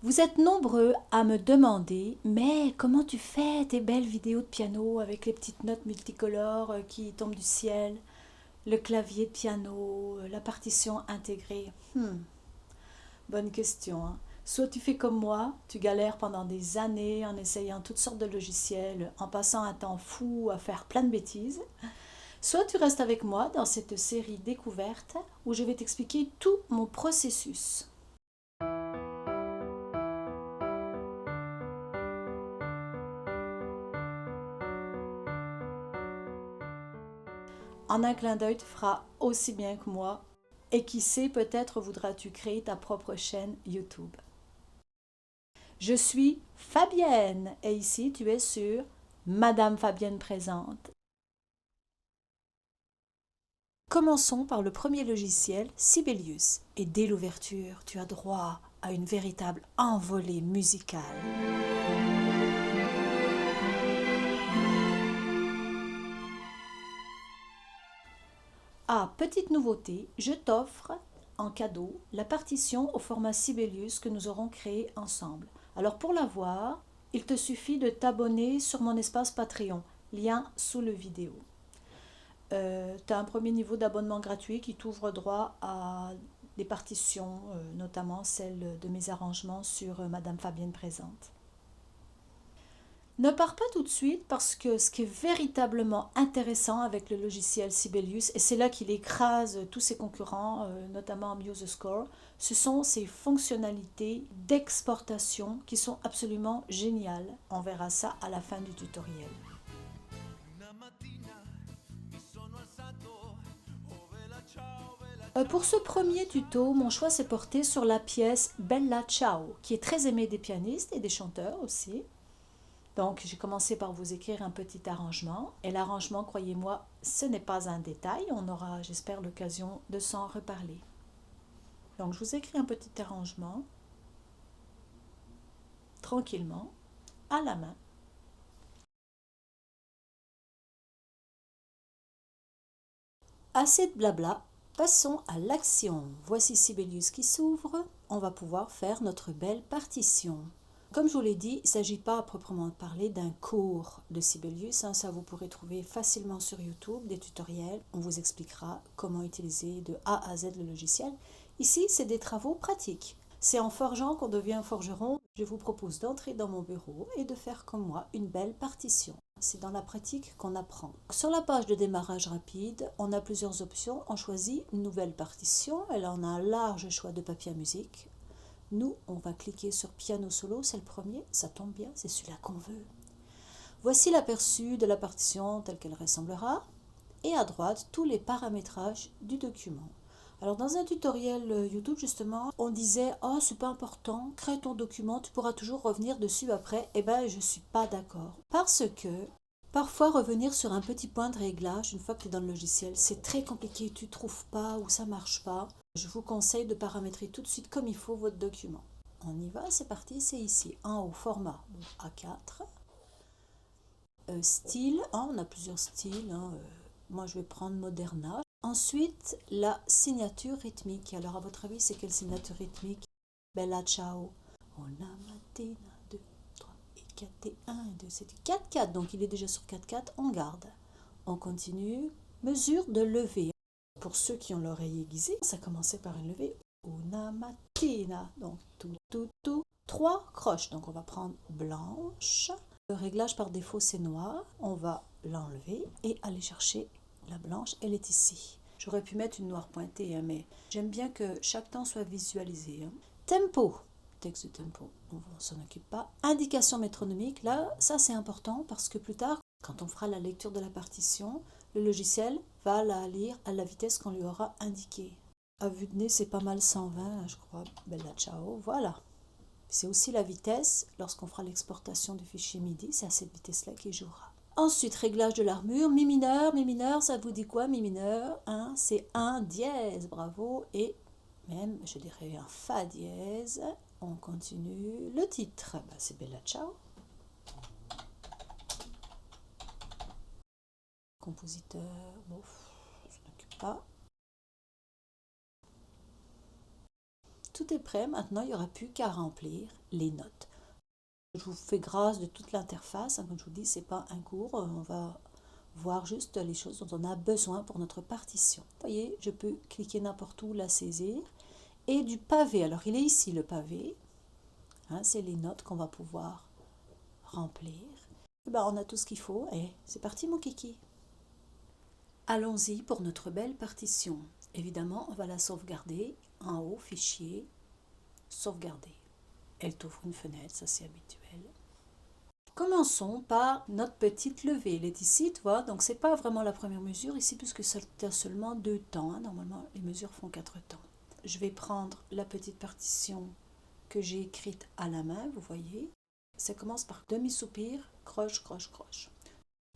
Vous êtes nombreux à me demander « Mais comment tu fais tes belles vidéos de piano avec les petites notes multicolores qui tombent du ciel, le clavier de piano, la partition intégrée ?» Bonne question, hein. Soit tu fais comme moi, tu galères pendant des années en essayant toutes sortes de logiciels, en passant un temps fou à faire plein de bêtises. Soit tu restes avec moi dans cette série découverte où je vais t'expliquer tout mon processus. En un clin d'œil, tu feras aussi bien que moi. Et qui sait, peut-être voudras-tu créer ta propre chaîne YouTube. Je suis Fabienne et ici tu es sur Madame Fabienne présente. Commençons par le premier logiciel, Sibelius. Et dès l'ouverture, tu as droit à une véritable envolée musicale. Ah, petite nouveauté, je t'offre en cadeau la partition au format Sibelius que nous aurons créé ensemble. Alors pour la voir, il te suffit de t'abonner sur mon espace Patreon, lien sous le vidéo. Tu as un premier niveau d'abonnement gratuit qui t'ouvre droit à des partitions, notamment celle de mes arrangements sur Madame Fabienne Présente. Ne pars pas tout de suite parce que ce qui est véritablement intéressant avec le logiciel Sibelius, et c'est là qu'il écrase tous ses concurrents, notamment MuseScore, ce sont ses fonctionnalités d'exportation qui sont absolument géniales. On verra ça à la fin du tutoriel. Pour ce premier tuto, mon choix s'est porté sur la pièce Bella Ciao, qui est très aimée des pianistes et des chanteurs aussi. Donc, j'ai commencé par vous écrire un petit arrangement. Et l'arrangement, croyez-moi, ce n'est pas un détail. On aura, j'espère, l'occasion de s'en reparler. Donc, je vous écris un petit arrangement, tranquillement, à la main. Assez de blabla, passons à l'action. Voici Sibelius qui s'ouvre. On va pouvoir faire notre belle partition. Comme je vous l'ai dit, il ne s'agit pas à proprement parler d'un cours de Sibelius. Ça, vous pourrez trouver facilement sur YouTube des tutoriels. On vous expliquera comment utiliser de A à Z le logiciel. Ici, c'est des travaux pratiques. C'est en forgeant qu'on devient forgeron. Je vous propose d'entrer dans mon bureau et de faire comme moi une belle partition. C'est dans la pratique qu'on apprend. Sur la page de démarrage rapide, on a plusieurs options. On choisit une nouvelle partition. Elle en a un large choix de papier à musique. Nous, on va cliquer sur piano solo, c'est le premier, ça tombe bien, c'est celui-là qu'on veut. Voici l'aperçu de la partition telle qu'elle ressemblera. Et à droite, tous les paramétrages du document. Alors dans un tutoriel YouTube justement, on disait « Oh, c'est pas important, crée ton document, tu pourras toujours revenir dessus après. » Eh bien, je ne suis pas d'accord. Parce que parfois, revenir sur un petit point de réglage, une fois que tu es dans le logiciel, c'est très compliqué, tu ne trouves pas ou ça ne marche pas. Je vous conseille de paramétrer tout de suite comme il faut votre document. On y va, c'est parti, c'est ici, en haut, format A4. Style, on a plusieurs styles, moi je vais prendre Moderna. Ensuite, la signature rythmique. Alors à votre avis, c'est quelle signature rythmique? Bella ciao. Una mattina, 2, 3 et 4 et 1 et 2. C'est du 4-4, donc il est déjà sur 4-4, on garde. On continue. Mesure de levée. Pour ceux qui ont l'oreille aiguisée, ça commençait par une levée. Una mattina. Donc tout. 3 croches. Donc on va prendre blanche. Le réglage par défaut c'est noir. On va l'enlever et aller chercher la blanche. Elle est ici. J'aurais pu mettre une noire pointée, mais j'aime bien que chaque temps soit visualisé. Tempo. Texte de tempo. On ne s'en occupe pas. Indication métronomique. Là, ça c'est important parce que plus tard, quand on fera la lecture de la partition, le logiciel va la lire à la vitesse qu'on lui aura indiquée. À vue de nez, c'est pas mal 120, je crois. Bella ciao, voilà. C'est aussi la vitesse, lorsqu'on fera l'exportation du fichier MIDI, c'est à cette vitesse-là qu'il jouera. Ensuite, réglage de l'armure, mi mineur, ça vous dit quoi mi mineur? C'est un dièse, bravo, et même, je dirais, un fa dièse. On continue. Le titre, c'est Bella ciao. Compositeur, bon, je ne m'occupe pas. tout est prêt. Maintenant, il n'y aura plus qu'à remplir les notes. Je vous fais grâce de toute l'interface. Comme je vous dis, ce n'est pas un cours. On va voir juste les choses dont on a besoin pour notre partition. Vous voyez, je peux cliquer n'importe où, la saisir. Et du pavé. Alors, il est ici le pavé. Hein, c'est les notes qu'on va pouvoir remplir. Et ben, on a tout ce qu'il faut. Et c'est parti, mon kiki. Allons-y pour notre belle partition. Évidemment, on va la sauvegarder. En haut, fichier, sauvegarder. Elle t'ouvre une fenêtre, ça c'est habituel. Commençons par notre petite levée. Elle est ici, tu vois, donc c'est pas vraiment la première mesure ici puisque ça a seulement 2 temps. Hein. Normalement, les mesures font 4 temps. Je vais prendre la petite partition que j'ai écrite à la main, vous voyez. Ça commence par demi-soupir, croche, croche, croche.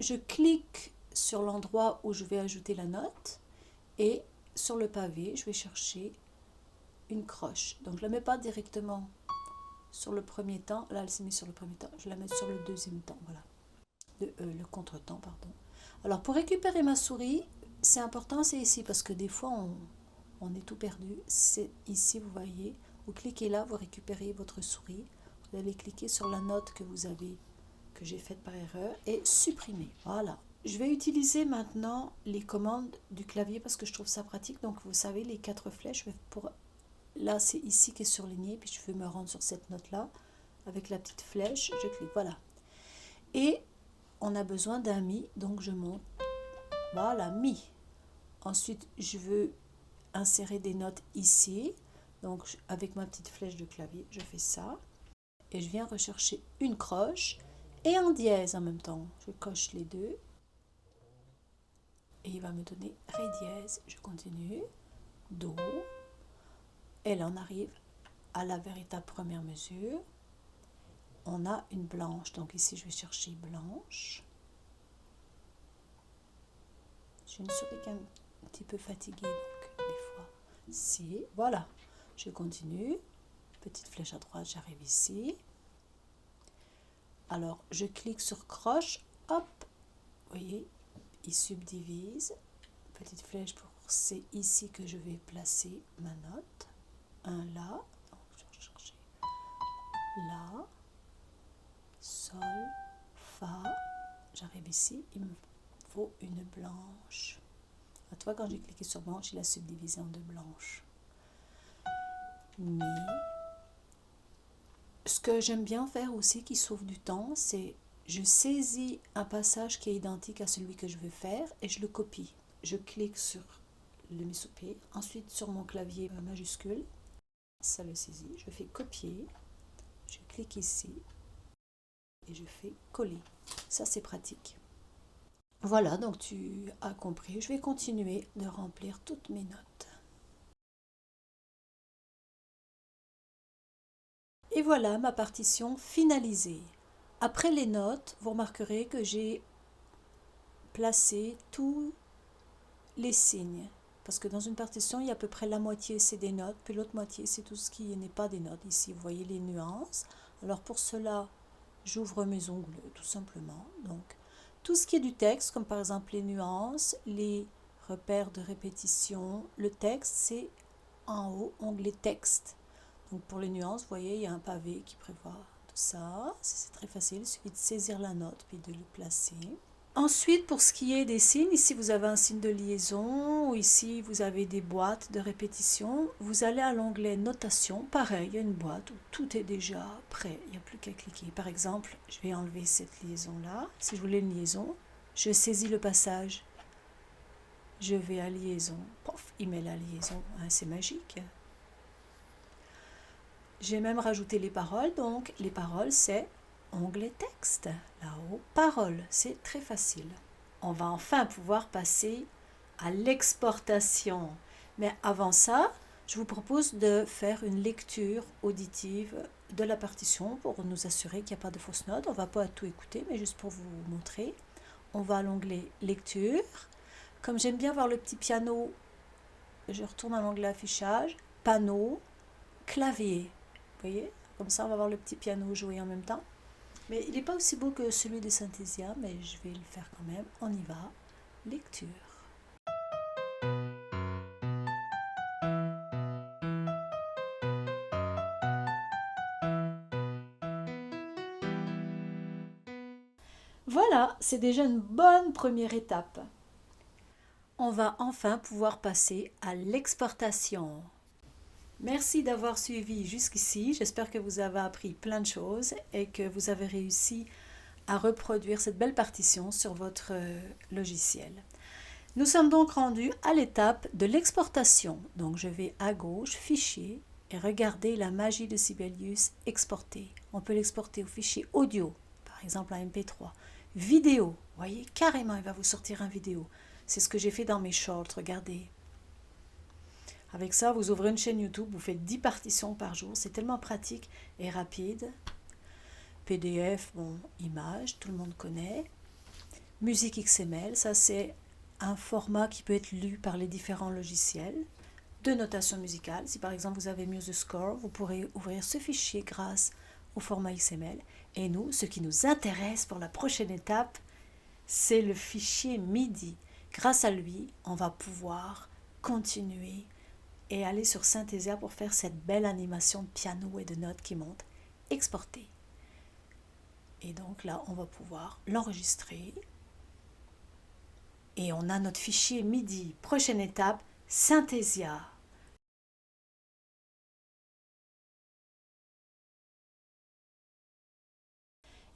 Je clique sur l'endroit où je vais ajouter la note et sur le pavé, je vais chercher une croche. Donc je ne la mets pas directement sur le premier temps. Là, elle s'est mise sur le premier temps. Je la mets sur le deuxième temps. Voilà. Le contre-temps, pardon. Alors, pour récupérer ma souris, c'est important, c'est ici, parce que des fois, on est tout perdu. C'est ici, vous voyez. Vous cliquez là, vous récupérez votre souris. Vous allez cliquer sur la note que vous avez, que j'ai faite par erreur, et supprimer. Voilà. Je vais utiliser maintenant les commandes du clavier parce que je trouve ça pratique. Donc, vous savez, les 4 flèches pour... Là, c'est ici qui est surligné, puis je veux me rendre sur cette note-là. Avec la petite flèche, je clique, voilà. Et on a besoin d'un mi, donc je monte. Voilà, mi. Ensuite, je veux insérer des notes ici. Donc, avec ma petite flèche de clavier, je fais ça. Et je viens rechercher une croche et un dièse en même temps. Je coche les deux. Et il va me donner ré dièse. Je continue. Do. Et là, on arrive à la véritable première mesure. On a une blanche. Donc ici, je vais chercher blanche. J'ai une souris qui est un petit peu fatiguée, donc des fois. Si, voilà. Je continue. Petite flèche à droite, j'arrive ici. Alors, je clique sur croche. Hop. Vous voyez, il subdivise. Petite flèche pour... C'est ici que je vais placer ma note. Un là. Donc, je vais chercher là. Sol, fa, j'arrive ici, il me faut une blanche. À toi, quand j'ai cliqué sur blanche, il a subdivisé en 2 blanches. Mi. Ce que j'aime bien faire aussi, qui sauve du temps, c'est je saisis un passage qui est identique à celui que je veux faire et je le copie. Je clique sur le mi-soupir, ensuite sur mon clavier majuscule, ça le saisit, je fais copier, je clique ici, et je fais coller. Ça, c'est pratique. Voilà, donc tu as compris. Je vais continuer de remplir toutes mes notes. Et voilà ma partition finalisée. Après les notes, vous remarquerez que j'ai placé tous les signes. Parce que dans une partition, il y a à peu près la moitié, c'est des notes, puis l'autre moitié, c'est tout ce qui n'est pas des notes. Ici, vous voyez les nuances. Alors pour cela, j'ouvre mes onglets, tout simplement. Donc, tout ce qui est du texte, comme par exemple les nuances, les repères de répétition, le texte, c'est en haut, onglet texte. Donc, pour les nuances, vous voyez, il y a un pavé qui prévoit tout ça. C'est très facile, il suffit de saisir la note puis de le placer. Ensuite, pour ce qui est des signes, ici vous avez un signe de liaison, ou ici vous avez des boîtes de répétition. Vous allez à l'onglet notation, pareil, il y a une boîte où tout est déjà prêt, il n'y a plus qu'à cliquer. Par exemple, je vais enlever cette liaison-là. Si je voulais une liaison, je saisis le passage, je vais à liaison, pof, il met la liaison, hein, c'est magique. J'ai même rajouté les paroles, donc les paroles c'est onglet texte, là-haut, paroles, c'est très facile. On va enfin pouvoir passer à l'exportation. Mais avant ça, je vous propose de faire une lecture auditive de la partition pour nous assurer qu'il n'y a pas de fausses notes. On ne va pas tout écouter, mais juste pour vous montrer. On va à l'onglet lecture. Comme j'aime bien voir le petit piano, je retourne à l'onglet affichage, panneau, clavier. Vous voyez, comme ça on va voir le petit piano jouer en même temps. Mais il n'est pas aussi beau que celui de Synthesia, mais je vais le faire quand même. On y va. Lecture. Voilà, c'est déjà une bonne première étape. On va enfin pouvoir passer à l'exportation. Merci d'avoir suivi jusqu'ici. J'espère que vous avez appris plein de choses et que vous avez réussi à reproduire cette belle partition sur votre logiciel. Nous sommes donc rendus à l'étape de l'exportation. Donc je vais à gauche, fichier, et regarder la magie de Sibelius exporter. On peut l'exporter au fichier audio, par exemple un MP3. Vidéo, voyez, carrément il va vous sortir un vidéo. C'est ce que j'ai fait dans mes shorts, regardez. Avec ça, vous ouvrez une chaîne YouTube, vous faites 10 partitions par jour, c'est tellement pratique et rapide. PDF, bon, images, tout le monde connaît. Musique XML, ça c'est un format qui peut être lu par les différents logiciels de notation musicale. Si par exemple vous avez MuseScore, vous pourrez ouvrir ce fichier grâce au format XML. Et nous, ce qui nous intéresse pour la prochaine étape, c'est le fichier MIDI. Grâce à lui, on va pouvoir continuer et aller sur Synthesia pour faire cette belle animation de piano et de notes qui montent, exporter. Et donc là, on va pouvoir l'enregistrer. Et on a notre fichier MIDI. Prochaine étape, Synthesia.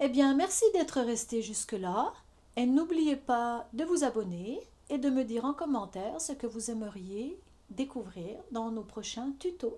Eh bien, merci d'être resté jusque-là. Et n'oubliez pas de vous abonner et de me dire en commentaire ce que vous aimeriez découvrir dans nos prochains tutos.